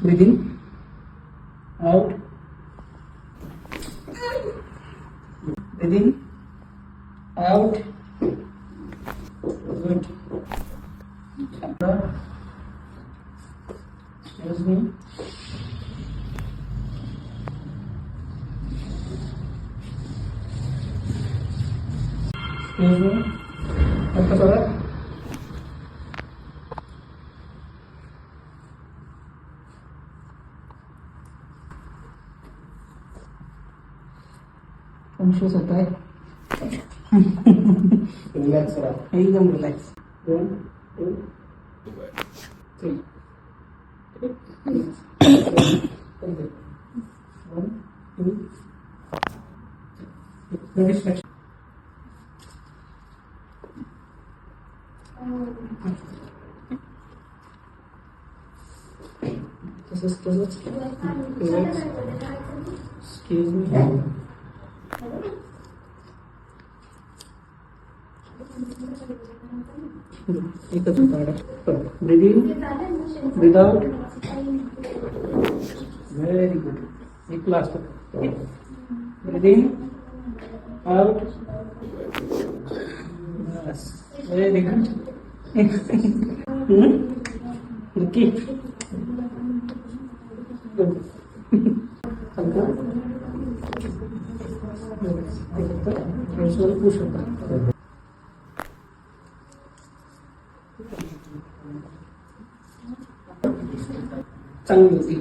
Breathe in, out. Breathe in, out. Good. Excuse me. Excuse me. Apa salah? Conscious होता है. Relax रहा. एकदम relax. 1, 2, 3. 1, 2. No distraction. Tazıç. Relax. Excuse me. एकच होता. Breathe in, breathe out. Very good. एक last. Breathe in, out. Yes. Very good. Okay. Good. Push होता. चांगली होती.